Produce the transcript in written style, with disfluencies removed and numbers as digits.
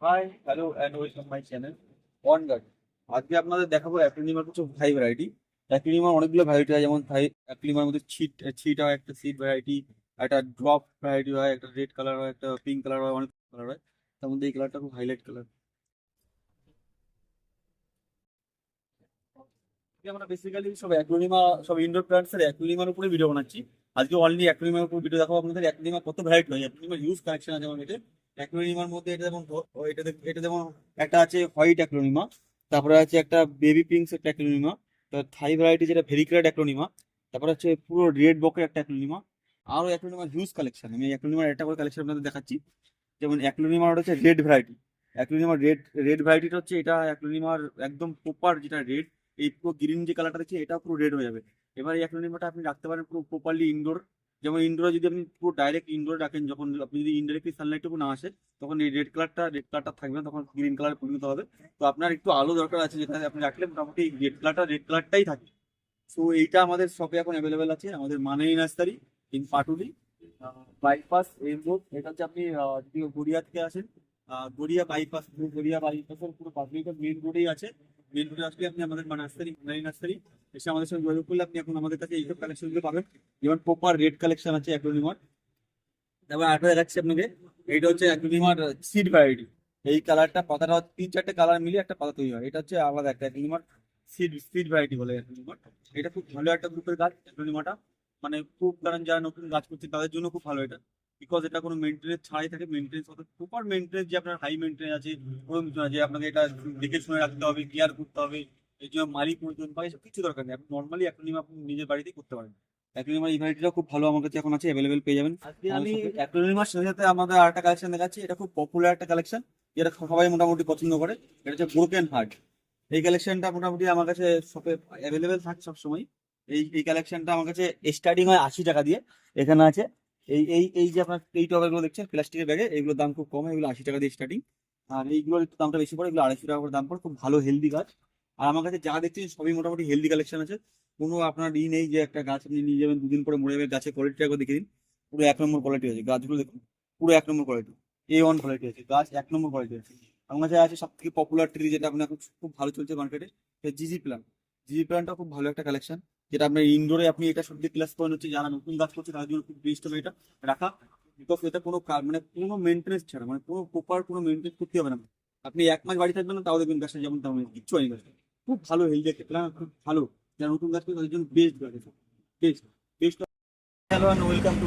High hello and welcome my channel on guard. আজকে আপনাদের দেখাবো অ্যাক্রিলিমার কিছু ভাই ভ্যারাইটি। অ্যাক্রিলিমার অনেকগুলো ভ্যারাইটি হয়, যেমন ভাই অ্যাক্রিলিমার মধ্যে ছিট ছিট হয়, একটা সিট ভ্যারাইটি, একটা ড্রপ ভ্যারাইটি হয়, একটা রেড কালার হয়, একটা পিঙ্ক কালার হয়, অনেক কালার হয়। তার মধ্যে এই কালারটা খুব হাইলাইট কালার। আমরা বেসিক্যালি সব অ্যাক্রিলিমা, সব ইনডোর প্ল্যান্টস এর অ্যাক্রিলিমার উপরে ভিডিও বানাচ্ছি। আজকে অনলি অ্যাক্রিলিমার উপর ভিডিও দেখাবো আপনাদের। অ্যাক্রিলিমা কত ভ্যারাইটি হয়, অ্যাক্রিলিমার ইউজ কালেকশন আছে আমার কাছে। অ্যাক্রিলিমার মধ্যে এটা যেমন এটা যেমন একটা আছে হোয়াইট অ্যাক্রিলিমা, তারপরে আছে একটা বেবি পিঙ্কস একটা অ্যাক্রিলিমা, থাই ভ্যারাইটি যেটা ভেরিক্রেট অ্যাক্রিলিমা, তারপরে হচ্ছে পুরো রেড বকের একটা অ্যাক্রিলিমা। আরো অ্যাক্রিলিমার হিউজ কালেকশন, আমি অ্যাক্রিলিমার একটা করে কালেকশন আপনাদের দেখাচ্ছি। যেমন অ্যাক্রিলিমার হচ্ছে রেড ভ্যারাইটি। অ্যাক্রিলিমার রেড রেড ভ্যারাইটিটা হচ্ছে এটা অ্যাক্রিলিমার একদম প্রপার যেটা রেড। এই পুরো গ্রিন যে কালারটা দেখছি এটা পুরো রেড হয়ে যাবে। এবার এই অ্যাক্রিলিমাটা আপনি রাখতে পারেন পুরো প্রপারলি ইনডোর। যেমন ইনডোরে যদি আপনি পুরো ডাইরেক্ট ইনডোরে রাখেন, যখন আপনি যদি ইনডাইরেক্টলি সানলাইটটুকু না আসে, তখন এই রেড কালারটা থাকবে না, তখন গ্রিন কালার পরিণত হবে। তো আপনার একটু আলো দরকার আছে, যেটা আপনি রাখলে মোটামুটি রেড কালারটাই থাকে। সো এইটা আমাদের শপে এখন অ্যাভেলেবেল আছে, আমাদের মানেই nursery in Patuli bypass M road. এটা হচ্ছে আপনি যদি গড়িয়া থেকে আসেন, গড়িয়া বাইপাসের পুরো পাবলিক মেন রোডেই আছে। মেন রোডে আসলে আপনি আমাদের নার্সারি এসে আমাদের সঙ্গে যোগাযোগ করলে আপনি এখন আমাদের কাছে এইসব কালেকশনগুলো পাবেন। যেমন প্রপার রেড কালেকশন আছে অ্যাক্রোনিমার। তারপর আরেকটা দেখাচ্ছি আপনাকে, এইটা হচ্ছে অ্যাক্রোনিমার সিড ভ্যারাইটি। এই কালারটা পাতাটা হচ্ছে তিন চারটে কালার মিলিয়ে একটা পাতা তৈরি হয়, এটা হচ্ছে আলাদা একটা অ্যাক্রোনিমার সিড ভ্যারাইটি বলে অ্যাক্রোনিমার। এটা খুব ভালো একটা গ্রুপের গাছ অ্যাক্রোনিমাটা, মানে খুব, কারণ যারা নতুন গাছ করছে তাদের জন্য খুব ভালো এটা। বিকজ এটা কোনো মেনটেনেন্স ছাড়াই থাকে, মেনটেনেন্স অর্থাৎ প্রপার মেনটেনেন্স, যে আপনার হাই মেনটেনেন্স আছে ওরকম কিছু না, যে আপনাকে এটা দেখে শুনে রাখতে হবে, কেয়ার করতে হবে, এই জন্য মালি প্রয়োজন বা এসব কিছু দরকার নেই। আপনি নর্মালি অ্যাক্রোনিমা আপনি নিজের বাড়িতেই করতে পারেন। অ্যাক্রোনিমার এই ভ্যারাইটিটা খুব ভালো, আমার কাছে এখন আছে, অ্যাভেলেবেল পেয়ে যাবেন। আজকে আমি অ্যাক্রোনিমার সাথে সাথে আমাদের আরেকটা কালেকশন দেখাচ্ছি, এটা খুব পপুলার একটা কালেকশন, যেটা সবাই মোটামুটি পছন্দ করে। এটা হচ্ছে ব্রোকেন হার্ট। এই কালেকশনটা মোটামুটি আমার কাছে শপে অ্যাভেলেবেল থাকে সবসময়। এই কালেকশনটা আমার কাছে স্টার্টিং হয় 80 টাকা দিয়ে। এখানে আছে এই যে আপনার এই টবেগুলো দেখছেন প্লাস্টিকের ব্যাগে, এগুলোর দাম খুব কম, এগুলো 80 টাকা দিয়ে স্টার্টিং। আর এইগুলোর একটু দামটা বেশি পড়ে, এগুলো 250 টাকা করে দাম পড়ে, খুব ভালো হেলদি গাছ। আর আমার কাছে যা দেখছেন সবই মোটামুটি হেলদি কালেকশন আছে। কোনো আপনার নেই যে একটা গাছ আপনি নিয়ে যাবেন 2 দিন পরে মরে যাবে, গাছের কোয়ালিটিটা একবার দেখে দিন। পুরো 1 নম্বর কোয়ালিটি আছে গাছগুলো, দেখুন পুরো 1 নম্বর কোয়ালিটি, A1 কোয়ালিটি আছে গাছ, 1 নম্বর কোয়ালিটি আছে। আমার কাছে আছে সব থেকে পপুলার ট্রি, যেটা আপনার এখন খুব ভালো চলছে মার্কেটে, জিজি প্ল্যান্ট। জিজি প্ল্যান্টটা খুব ভালো একটা কালেকশন, যেটা আপনার ইনডোরে আপনি এটা সত্যি প্লাস পয়েন্ট হচ্ছে, যারা নতুন গাছ করছে তাদের জন্য খুব বেস্ট হবে এটা রাখা। বিকজ এটা কোনো মানে কোনো মেনটেন্স ছাড়া, মানে কোনো প্রপার কোনো মেনটেন্স করতে হবে না। আপনি 1 মাস বাড়ি থাকবেন না, তাও দেখবেন গাছটা যেমন তেমন, কিচ্ছু হয়নি গাছটা। খুব ভালো হেলদি একটা প্ল্যান্ট, খুব ভালো। যারা নতুন গাছ করছে তাদের জন্য বেস্ট গাছ, best best. Hello and welcome to